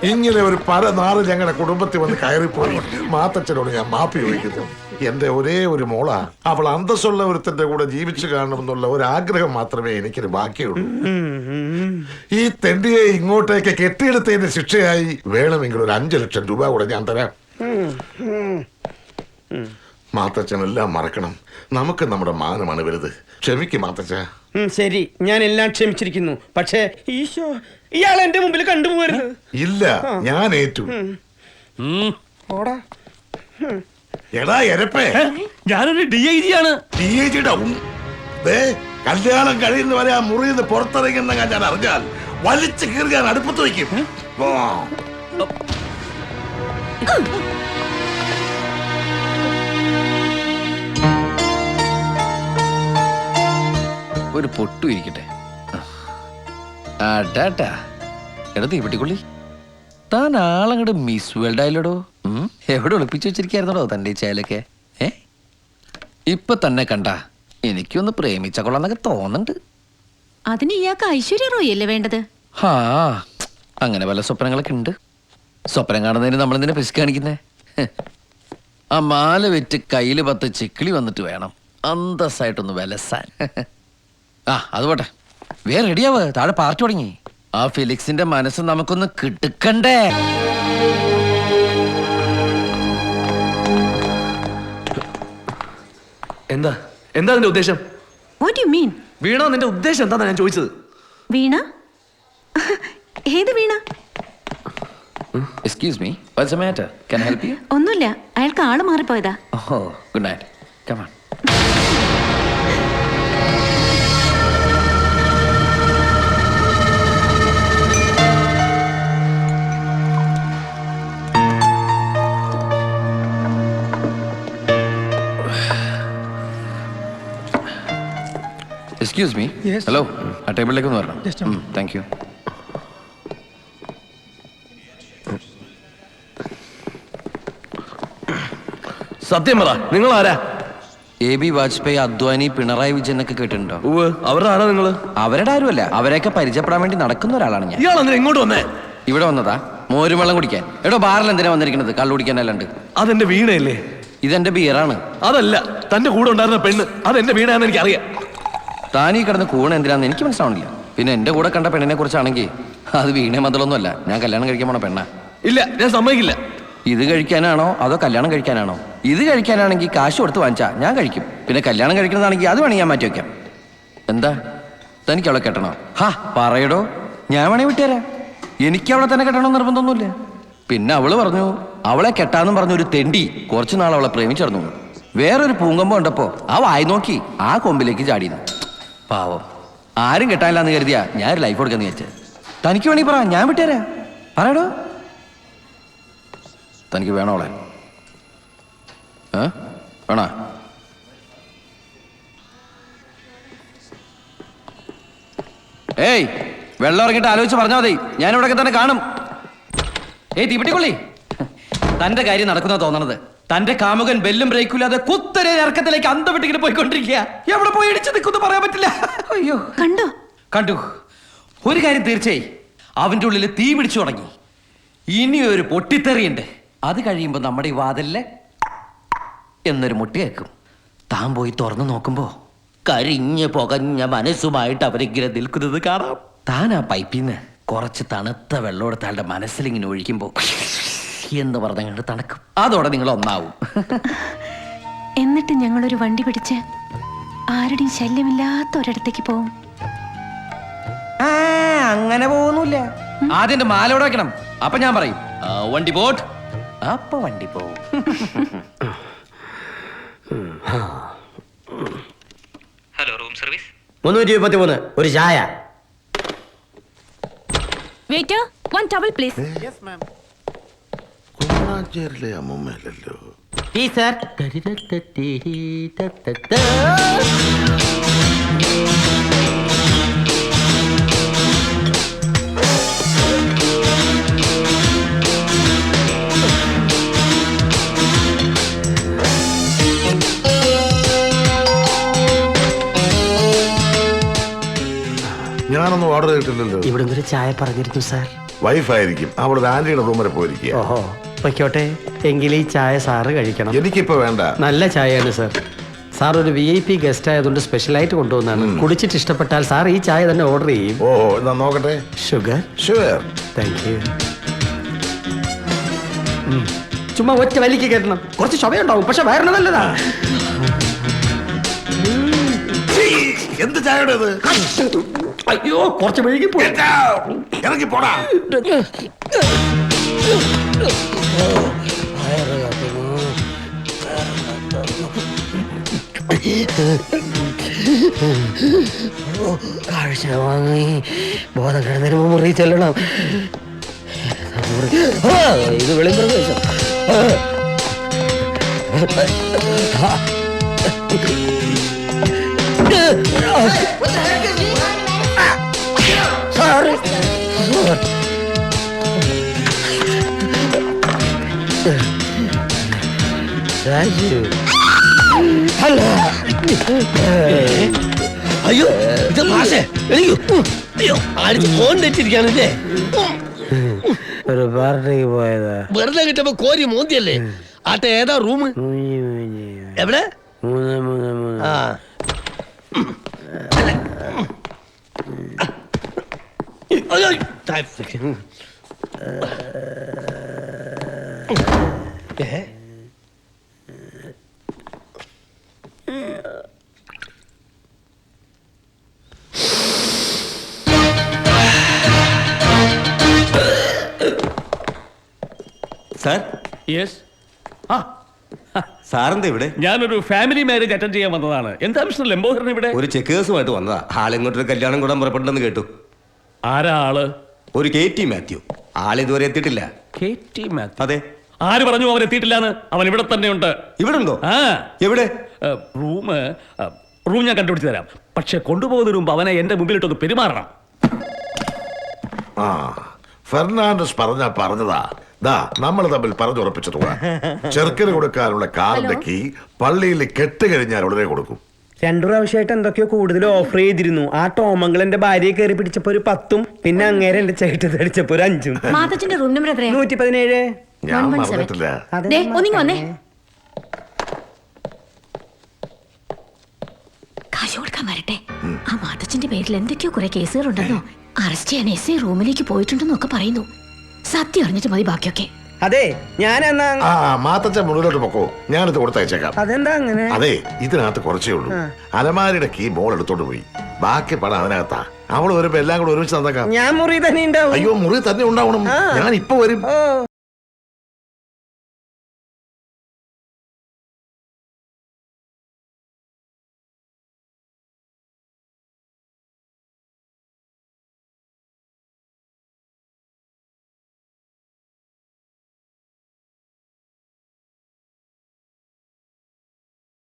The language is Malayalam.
ഇങ്ങനെ ഒരു പല നാള് ഞങ്ങളുടെ കുടുംബത്തിൽ വന്ന് കയറിപ്പോയി മാത്തച്ഛനോട് ഞാൻ മാപ്പി ചോദിക്കുന്നു. എന്റെ ഒരേ ഒരു മോളാ, അവൾ അന്തസ്സുള്ള ഒരുത്തന്റെ കൂടെ ജീവിച്ചു കാണണമെന്നുള്ള ഒരു ആഗ്രഹം മാത്രമേ എനിക്കൊരു ബാക്കിയുള്ളൂ. ഈ തെണ്ടിയെ ഇങ്ങോട്ടേക്ക് കെട്ടിയെടുത്തതിന്റെ ശിക്ഷയായി വേണമെങ്കിൽ ഒരു 5 ലക്ഷം രൂപ കൂടെ ഞാൻ തരാം. മാത്തച്ഛനെല്ലാം മറക്കണം. നമുക്ക് നമ്മുടെ മാനമാണ് വലുത്. ക്ഷമിക്കും മാത്തച്ഛ. ശരി, ഞാൻ എല്ലാം ക്ഷമിച്ചിരിക്കുന്നു. പക്ഷേ ഈശോ, ഇയാൾ എന്റെ മുമ്പിൽ കണ്ടുപോകരുത്. ഇല്ല, ഞാൻ ഏറ്റു. എടാ എരപ്പേ, ഞാനൊരു DIG ആണ്. DIG-യുടെ കല്യാണം കഴിയുന്നവരെ ആ മുറിയിൽ നിന്ന് പുറത്തിറങ്ങുന്ന ഞാൻ അറിഞ്ഞാൽ വലിച്ചു കീറുകാൻ അടുപ്പത്ത് വയ്ക്കും. ഒരു പൊട്ടു ഇരിക്കട്ടെ. എടാ തീപ്പെട്ടിക്കൊള്ളി, താൻ ആളങ്ങട് മിസ് വേൾഡ് ആയില്ലടോ. എവിടെ ഒളിപ്പിച്ചു വെച്ചിരിക്കായിരുന്നോ തന്റെ ഈ ചേലൊക്കെ? ഇപ്പൊ തന്നെ കണ്ട എനിക്കൊന്ന് പ്രേമിച്ച കൊള്ളാന്നൊക്കെ തോന്നുന്നുണ്ട്. അതിന് ഇയാൾക്ക് ഐശ്വര്യ റോയ് അല്ലേ വേണ്ടത്? ഹാ, അങ്ങനെ പല സ്വപ്നങ്ങളൊക്കെ ഉണ്ട്. സ്വപ്നം കാണുന്നതിന് നമ്മളെന്തിനാ പിശു കാണിക്കുന്നേ? ആ മാല വെറ്റ് കയ്യില് 10 ചിക്കിളി വന്നിട്ട് വേണം അന്തസ്സായിട്ടൊന്ന് വിലസാൻ. അത് പോട്ടെ, വേറെ റെഡിയാവ്, താഴെ പാർട്ടി തുടങ്ങി. ആ ഫിലിക്സിന്റെ മനസ്സ് നമുക്കൊന്ന് കിട്ടുക്കണ്ടേ? എന്താ എന്താ നിന്റെ ഉദ്ദേശം? What do you mean? വീണ, നിന്റെ ഉദ്ദേശം എന്താ ഞാൻ ചോദിച്ചത്? വീണ? ഏത് വീണ? Excuse me, what's the matter? Can I help you? ഒന്നുമില്ല, അയാൾക്ക് ആള് മാറിപ്പോയതാ. Oh, good night. Come on. Excuse me. Yes. Hello. ആ ടേബിളിലേക്ക് ഒന്ന് വരണം. Thank you. സത്യം പറ, നിങ്ങൾ ആരാ? AB വാജ്പേയി, അദ്വാനി, പിണറായി വിജയൻ ഒക്കെ കേട്ടിട്ടുണ്ടോ? അവരുടെ ആരാ നിങ്ങള്? അവരുടെ ആരുമല്ല, അവരെയൊക്കെ പരിചയപ്പെടാൻ വേണ്ടി നടക്കുന്ന ഒരാളാണ് ഞാൻ. ഇയാൾ എന്തിനാ ഇങ്ങോട്ട് വന്നേ? ഇവിടെ വന്നതാ മോരും വെള്ളം കുടിക്കാൻ. എടോ, ബാറിൽ എന്തിനാ വന്നിരിക്കുന്നത്? കള്ളു കുടിക്കാനല്ലാണ്ട്. അതെന്റെ വീണയല്ലേ? ഇതെന്റെ ബിയറാണ്. അതല്ല, തന്റെ കൂടെ ഉണ്ടായിരുന്ന പെണ്ണ് അതെന്റെ വീണയാന്ന് എനിക്ക് അറിയാം. താനീ കിടന്ന് കൂണ് എന്തിനാന്ന് എനിക്ക് മനസ്സിലാവണില്ല. പിന്നെ എന്റെ കൂടെ കണ്ട പെണ്ണിനെ കുറിച്ചാണെങ്കിൽ അത് വീണ മതലൊന്നുമല്ല, ഞാൻ കല്യാണം കഴിക്കാൻ പോണ പെണ്ണ. ഇല്ല, ഞാൻ സമ്മതിക്കില്ല. ഇത് കഴിക്കാനാണോ അതോ കല്യാണം കഴിക്കാനാണോ? ഇത് കഴിക്കാനാണെങ്കിൽ കാശ് കൊടുത്ത് വാങ്ങിച്ചാ ഞാൻ കഴിക്കും. പിന്നെ കല്യാണം കഴിക്കുന്നതാണെങ്കിൽ അത് വേണമെങ്കിൽ ഞാൻ മാറ്റി വെക്കാം. എന്താ, തനിക്ക് അവളെ കെട്ടണോ? ഹാ പറയടോ, ഞാൻ വേണേ വിട്ടുതരാം. എനിക്ക് അവളെ തന്നെ കെട്ടണം നിർബന്ധമൊന്നുമില്ല. പിന്നെ അവള് പറഞ്ഞു അവളെ കെട്ടാന്നും പറഞ്ഞൊരു തെണ്ടി കുറച്ചു നാൾ അവളെ പ്രേമിച്ചിരുന്നു. വേറൊരു പൂങ്കമ്പം ഉണ്ടപ്പോ ആ വായി നോക്കി ആ കൊമ്പിലേക്ക് ചാടിയിരുന്നു. പാവം, ആരും കെട്ടാനില്ലാന്ന് കരുതിയാ ഞാൻ ഒരു ലൈഫ് കൊടുക്കാന്ന് വിചാരിച്ചത്. തനിക്ക് വേണമെങ്കിൽ പറ, ഞാൻ വിട്ടുതരാം. പറയടോ, തനിക്ക് വേണോളെ? വേണോ? ഏയ്, വെള്ളം ഇറങ്ങിയിട്ട് ആലോചിച്ച് പറഞ്ഞാൽ മതി, ഞാൻ ഇവിടെയൊക്കെ തന്നെ കാണും. ഏയ് തീപ്പെട്ടിക്കൊള്ളി, തന്റെ കാര്യം നടക്കുന്ന തോന്നണത്. തന്റെ കാമുകൻ ബെല്ലും ബ്രേക്കില്ലാതെ കുത്തരെ ഇറക്കത്തിലേക്ക് അന്തം വിട്ടിങ്ങനെ പോയിക്കൊണ്ടിരിക്കുക. എവിടെ പോയി ഇടിച്ചു നിൽക്കുന്നു പറയാൻ പറ്റില്ല. അയ്യോ, കണ്ടു. ഒരു കാര്യം തീർച്ചയായി, അവന്റെ ഉള്ളിൽ തീ പിടിച്ചു തുടങ്ങി. ഇനി ഒരു പൊട്ടിത്തെറിയുണ്ട്. അത് കഴിയുമ്പോ നമ്മുടെ ഈ വാതിലില് എന്നൊരു മുട്ടി കേൾക്കും. താൻ പോയി തുറന്നു നോക്കുമ്പോ കരിഞ്ഞ് പുകഞ്ഞ മനസ്സുമായിട്ട് അവരിങ്ങനെ നിൽക്കുന്നത് കാണാം. താൻ ആ പൈപ്പിന്ന് കുറച്ച് തണുത്ത വെള്ളം എടുത്ത് ആളുടെ മനസ്സിലിങ്ങനെ ഒഴിക്കുമ്പോ എന്ന് പറഞ്ഞങ്ങോട്ട് തണുക്കും. അതോടെ നിങ്ങൾ ഒന്നാവും. എന്നിട്ട് ഞങ്ങളൊരു വണ്ടി പിടിച്ച് ആരുടെയും ശല്യമില്ലാത്ത ഒരിടത്തേക്ക് പോവും. അങ്ങനെ പോകുന്നില്ല. ആദ്യം എന്റെ മാലോടെ വെക്കണം. അപ്പൊ ഞാൻ പറയും വണ്ടി പോട്ട്. അപ്പൊ വണ്ടി പോവും. Hello, room service. 323 ഒരു ചായ. Waiter, 1 towel please. Yes ma'am. കുമാരേരിലെ അമ്മൂമ്മയല്ലോ. Please sir. ഞാനൊന്നും ഓർഡർ ചെയ്തിട്ടില്ലല്ലോ. ഇവിടെ ഒരു ചായ പറഞ്ഞിരുന്നു സാർ. വൈഫായിരിക്കും, അവളൊരു ആന്റിയുടെ റൂം വരെ പോയിരിക്കുക. ഓഹോ, പൊയ്ക്കോട്ടെ. എങ്കിൽ ഈ ചായ സാറ് കഴിക്കണം. എനിക്കിപ്പോ വേണ്ട. നല്ല ചായയാണ് സാർ. സാർ ഒരു VIP ഗസ്റ്റ് ആയതുകൊണ്ട് സ്പെഷ്യലായിട്ട് കൊണ്ടുവന്നാണ്. കുടിച്ചിട്ട് ഇഷ്ടപ്പെട്ടാൽ സാർ ഈ ചായ തന്നെ ഓർഡർ ചെയ്യും. ഓഹോ, എന്നാ നോക്കട്ടെ. ഷുഗർ? ഷുഗർ. Thank you. ചുമ്മാ ഒറ്റ വലിക്ക് കയറ്റണം. കുറച്ച് ചുമയുണ്ടാവും, പക്ഷെ വയറിന് നല്ലതാ. എന്ത് ചായയുടെ ഇത്? അയ്യോ, കുറച്ച് വൈകി പോയി. ഇറങ്ങി പോടാ. കാഴ്ച വാങ്ങി ബോധം കിടന്നതിന് മുമ്പ് മുറി ചെല്ലണം. ഇത് വെളിമ്പ്രദേശം. അയ്യോ ഇത് മാഷേ, അയ്യോ അടിച്ച് ഫോൺ തെറ്റിരിക്കാണല്ലേ. ഒരു പാർട്ടിക്ക് പോയതാ. വെറുതെ കിട്ടുമ്പോ കോരി മോന്തിയല്ലേ. ആട്ടെ, ഏതാ റൂം? എവിടെ? ആ അയ്യോ, സാർ, യെസ്. സാറെന്താ ഇവിടെ? ഞാനൊരു ഫാമിലി മാരേജ് അറ്റൻഡ് ചെയ്യാൻ വന്നതാണ്. എന്താ മിസ്റ്റർ ലംബോദരൻ ഇവിടെ? ഒരു ചെക്കേഴ്സുമായിട്ട് വന്നതാ. ആളിങ്ങോട്ടൊരു കല്യാണം കൂടാൻ പുറപ്പെട്ടെന്ന് കേട്ടു. ആരാ ആള്? ഒരു KT മാത്യു. ആളിതുവരെ എത്തിയിട്ടില്ല. KT മാത്യു. അതെ. ആര് പറഞ്ഞു അവൻ എത്തിയിട്ടില്ലാന്ന്? അവൻ ഇവിടെ തന്നെ ഉണ്ട്. ഇവിടെ ഉണ്ടോ? ആ, എവിടെ? റൂം ഞാൻ കണ്ടുപിടിച്ച് തരാം. പക്ഷെ കൊണ്ടുപോകുന്നതിന് മുമ്പ് അവനെ എന്റെ മുമ്പിലിട്ടൊന്ന് പെരുമാറണം. ആ, ഫെർണാണ്ടസ് പറഞ്ഞതാ. ദാ നമ്മൾ തമ്മിൽ പറഞ്ഞുറപ്പിച്ച തുക. ചെറുക്കന് കൊടുക്കാനുള്ള കാറിന്റെ കീ പള്ളിയിൽ കെട്ട് കഴിഞ്ഞാൽ ഉടനെ കൊടുക്കും. 2 പ്രാവശ്യമായിട്ട് എന്തൊക്കെയോ കൂടുതൽ ഓഫർ ചെയ്തിരുന്നു. ആ ടോമങ്ങൾ എന്റെ ഭാര്യയെ കയറി പിടിച്ചപ്പോ ഒരു 10ഉം, പിന്നെ അങ്ങേരെ എന്റെ ചേട്ടത്ത് അടിച്ചപ്പോ ഒരു 5ഉം. മാതച്ചന്റെ റൂം നമ്പർ എത്രയാ? 117. ഞാൻ മറന്നിട്ടില്ല. ദേ, ഒന്നിങ്ങ് വന്നേ. കാശ് കൊടുക്കാൻ വരട്ടെ. ആ മാതച്ചന്റെ പേരിൽ എന്തൊക്കെയോ കുറെ കേസുകളുണ്ടെന്നോ, അറസ്റ്റ് ചെയ്യാൻ SI റൂമിലേക്ക് പോയിട്ടുണ്ടെന്നൊക്കെ പറയുന്നു. സത്യം അറിഞ്ഞിട്ട് മതി ബാക്കിയൊക്കെ. അതെ, ഞാൻ എന്നാ. ആ, മാത്തച്ഛൻ മുന്നിലോട്ട് പൊക്കോ, ഞാനിത് കൊടുത്തയച്ചേക്കാം. അതെന്താ അങ്ങനെ? അതെ, ഇതിനകത്ത് കുറച്ചേ ഉള്ളൂ. അലമാരിയുടെ കീ മോൾ എടുത്തോണ്ട് പോയി. ബാക്കി പണം അതിനകത്താ. അവൾ വരുമ്പോ എല്ലാം കൂടെ ഒരുമിച്ച് തന്നേക്കാം. ഞാൻ മുറി തന്നെ ഉണ്ടാവും. അയ്യോ, മുറി തന്നെ ഉണ്ടാവണം. ഞാൻ ഇപ്പൊ വരും. ഓ.